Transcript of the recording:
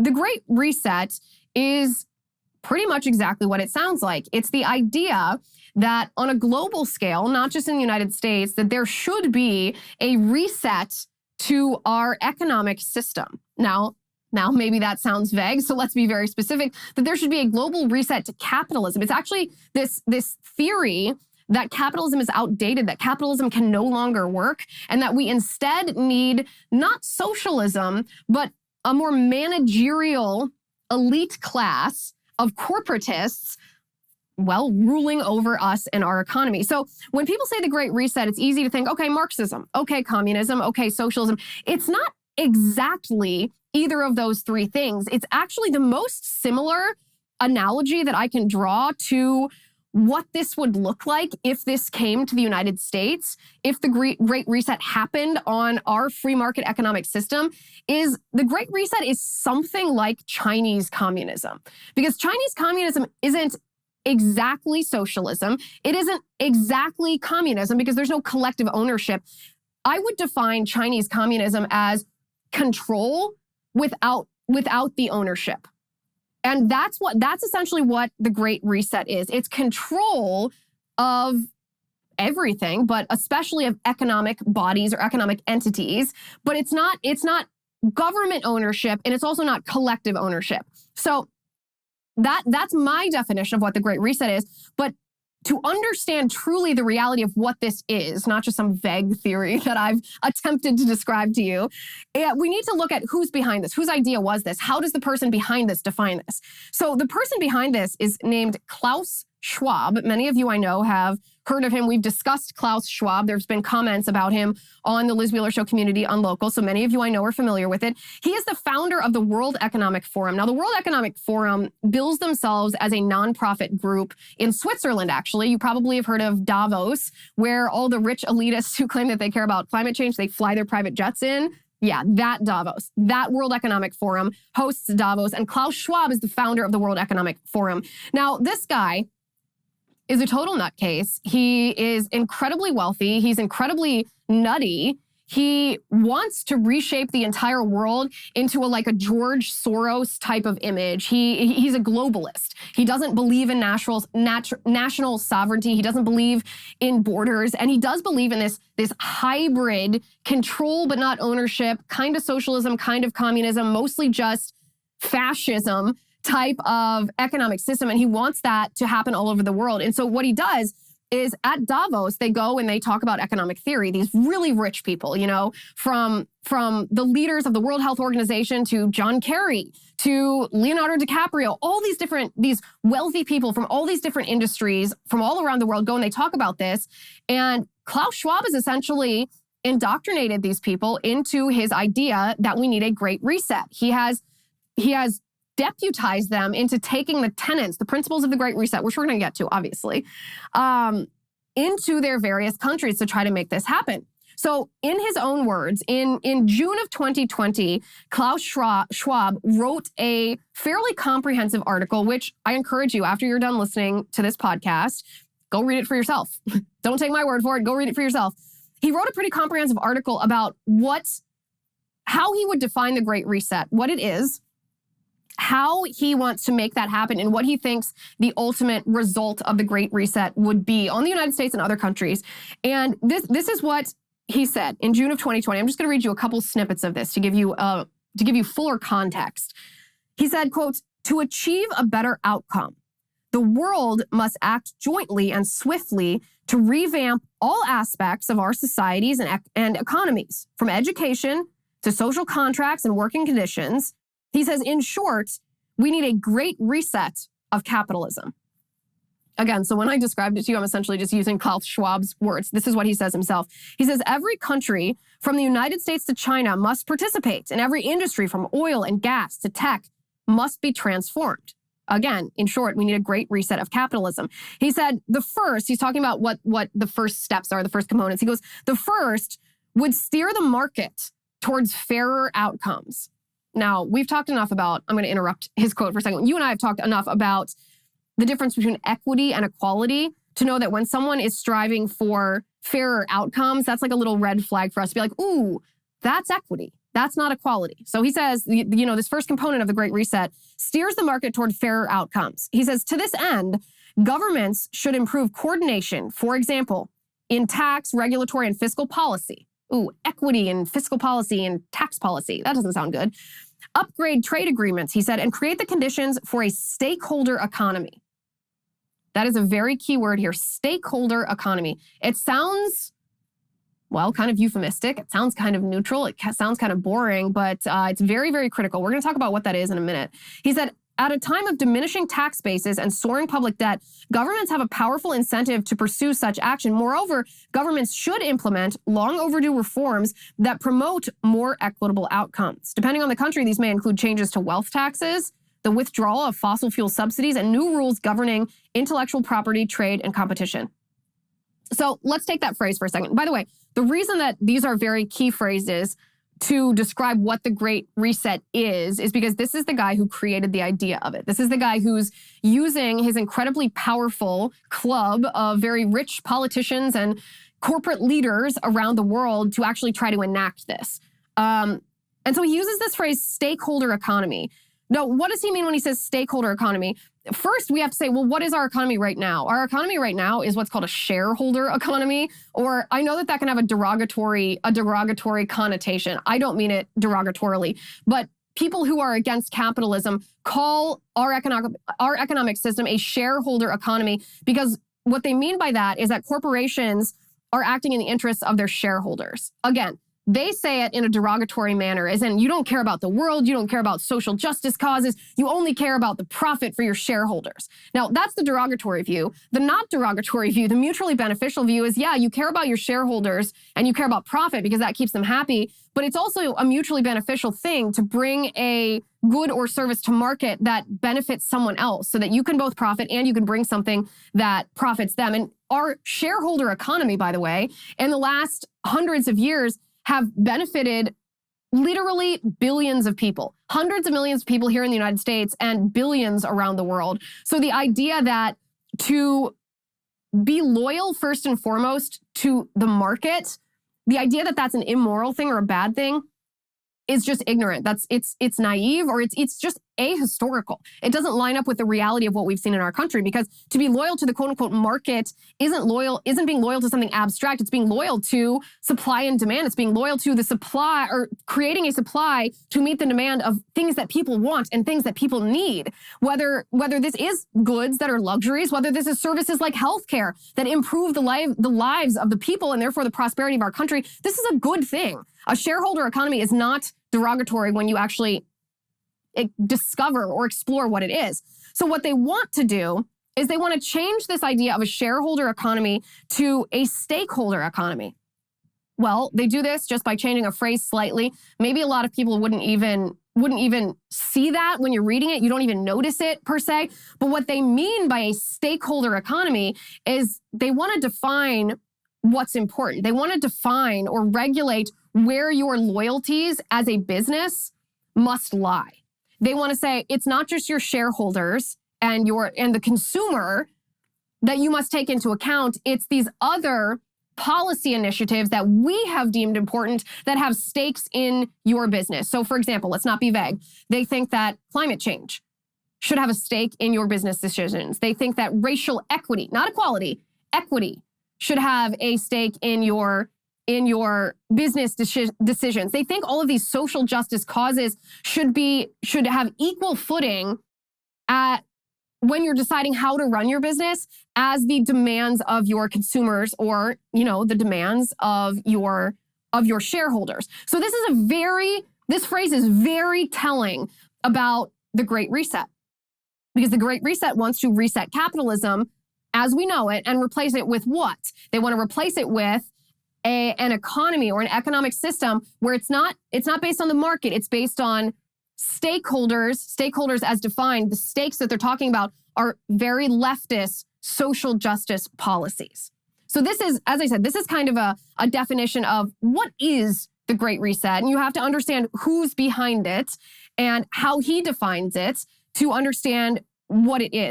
The Great Reset is pretty much exactly what it sounds like. It's the idea that on a global scale, not just in the United States, that there should be a reset to our economic system. Now maybe that sounds vague, so let's be very specific, that there should be a global reset to capitalism. It's actually this theory that capitalism is outdated, that capitalism can no longer work, and that we instead need not socialism, but a more managerial elite class of corporatists, well, ruling over us and our economy. So when people say the Great Reset, it's easy to think, okay, Marxism, okay, communism, okay, socialism. It's not exactly either of those three things. It's actually the most similar analogy that I can draw to what this would look like if this came to the United States, if the Great Reset happened on our free market economic system, is the Great Reset is something like Chinese communism. Because Chinese communism isn't exactly socialism. It isn't exactly communism because there's no collective ownership. I would define Chinese communism as control without the ownership. And that's essentially what the Great Reset is. It's control of everything, but especially of economic bodies or economic entities. But it's not government ownership, and it's also not collective ownership. So that's my definition of what the Great Reset is. But to understand truly the reality of what this is, not just some vague theory that I've attempted to describe to you, we need to look at who's behind this. Whose idea was this? How does the person behind this define this? So the person behind this is named Klaus Schwab. Many of you I know have heard of him. We've discussed Klaus Schwab. There's been comments about him on the Liz Wheeler Show community on Local, so many of you I know are familiar with it. He is the founder of the World Economic Forum. Now, the World Economic Forum bills themselves as a nonprofit group in Switzerland, actually. You probably have heard of Davos, where all the rich elitists who claim that they care about climate change, they fly their private jets in. Yeah, that Davos, that World Economic Forum hosts Davos, and Klaus Schwab is the founder of the World Economic Forum. Now, this guy is a total nutcase. He is incredibly wealthy. He's incredibly nutty. He wants to reshape the entire world into a George Soros type of image. He's a globalist. He doesn't believe in national sovereignty. He doesn't believe in borders. And he does believe in this hybrid control but not ownership, kind of socialism, kind of communism, mostly just fascism type of economic system. And he wants that to happen all over the world. And so what he does is at Davos, they go and they talk about economic theory. These really rich people, from the leaders of the World Health Organization to John Kerry to Leonardo DiCaprio, all these wealthy people from all these different industries from all around the world go and they talk about this. And Klaus Schwab has essentially indoctrinated these people into his idea that we need a Great Reset. He has deputize them into taking the tenets, the principles of the Great Reset, which we're going to get to, obviously, into their various countries to try to make this happen. So in his own words, in June of 2020, Klaus Schwab wrote a fairly comprehensive article, which I encourage you, after you're done listening to this podcast, go read it for yourself. Don't take my word for it. Go read it for yourself. He wrote a pretty comprehensive article about how he would define the Great Reset, what it is, how he wants to make that happen, and what he thinks the ultimate result of the Great Reset would be on the United States and other countries. And this is what he said in June of 2020. I'm just going to read you a couple snippets of this to give you fuller context. He said, quote, "To achieve a better outcome, the world must act jointly and swiftly to revamp all aspects of our societies and economies, from education to social contracts and working conditions." He says, in short, we need a great reset of capitalism. Again, so when I described it to you, I'm essentially just using Klaus Schwab's words. This is what he says himself. He says, every country from the United States to China must participate, and every industry from oil and gas to tech must be transformed. Again, in short, we need a great reset of capitalism. He said he's talking about what the first steps are, the first components. He goes, the first would steer the market towards fairer outcomes. Now, we've talked enough about, I'm going to interrupt his quote for a second. You and I have talked enough about the difference between equity and equality to know that when someone is striving for fairer outcomes, that's like a little red flag for us to be like, ooh, that's equity. That's not equality. So he says, this first component of the Great Reset steers the market toward fairer outcomes. He says, to this end, governments should improve coordination, for example, in tax, regulatory, and fiscal policy. Ooh, equity and fiscal policy and tax policy. That doesn't sound good. Upgrade trade agreements, he said, and create the conditions for a stakeholder economy. That is a very key word here, stakeholder economy. It sounds, well, kind of euphemistic. It sounds kind of neutral. It sounds kind of boring, but it's very, very critical. We're going to talk about what that is in a minute. He said, at a time of diminishing tax bases and soaring public debt, governments have a powerful incentive to pursue such action. Moreover, governments should implement long overdue reforms that promote more equitable outcomes. Depending on the country, these may include changes to wealth taxes, the withdrawal of fossil fuel subsidies, and new rules governing intellectual property, trade, and competition. So let's take that phrase for a second. By the way, the reason that these are very key phrases to describe what the Great Reset is because this is the guy who created the idea of it. This is the guy who's using his incredibly powerful club of very rich politicians and corporate leaders around the world to actually try to enact this. And so he uses this phrase, stakeholder economy. Now, what does he mean when he says stakeholder economy? First, we have to say, well, what is our economy right now? Our economy right now is what's called a shareholder economy, or I know that can have a derogatory connotation. I don't mean it derogatorily, but people who are against capitalism call our economic system a shareholder economy because what they mean by that is that corporations are acting in the interests of their shareholders. Again, they say it in a derogatory manner, as in you don't care about the world, you don't care about social justice causes, you only care about the profit for your shareholders. Now, that's the derogatory view. The not derogatory view, the mutually beneficial view is, yeah, you care about your shareholders and you care about profit because that keeps them happy, but it's also a mutually beneficial thing to bring a good or service to market that benefits someone else so that you can both profit and you can bring something that profits them. And our shareholder economy, by the way, in the last hundreds of years, have benefited literally billions of people, hundreds of millions of people here in the United States and billions around the world. So the idea that to be loyal first and foremost to the market, the idea that that's an immoral thing or a bad thing is just ignorant. It's naive or it's just ahistorical. It doesn't line up with the reality of what we've seen in our country because to be loyal to the quote unquote market isn't being loyal to something abstract. It's being loyal to supply and demand. It's being loyal to the supply or creating a supply to meet the demand of things that people want and things that people need. Whether this is goods that are luxuries, whether this is services like healthcare that improve the lives of the people and therefore the prosperity of our country, this is a good thing. A shareholder economy is not derogatory when you actually discover or explore what it is. So what they want to do is they want to change this idea of a shareholder economy to a stakeholder economy. Well, they do this just by changing a phrase slightly. Maybe a lot of people wouldn't even see that when you're reading it. You don't even notice it per se. But what they mean by a stakeholder economy is they want to define what's important. They want to define or regulate where your loyalties as a business must lie. They want to say it's not just your shareholders and the consumer that you must take into account. It's these other policy initiatives that we have deemed important that have stakes in your business. So for example, let's not be vague. They think that climate change should have a stake in your business decisions. They think that racial equity, not equality, equity should have a stake in your business decisions. They think all of these social justice causes should have equal footing when you're deciding how to run your business as the demands of your consumers or, the demands of your shareholders. So this phrase is very telling about the Great Reset because the Great Reset wants to reset capitalism as we know it and replace it with what? They want to replace it with an economy or an economic system where it's not based on the market. It's based on stakeholders as defined. The stakes that they're talking about are very leftist social justice policies. So this is, as I said, this is kind of a definition of what is the Great Reset. And you have to understand who's behind it and how he defines it to understand what it is.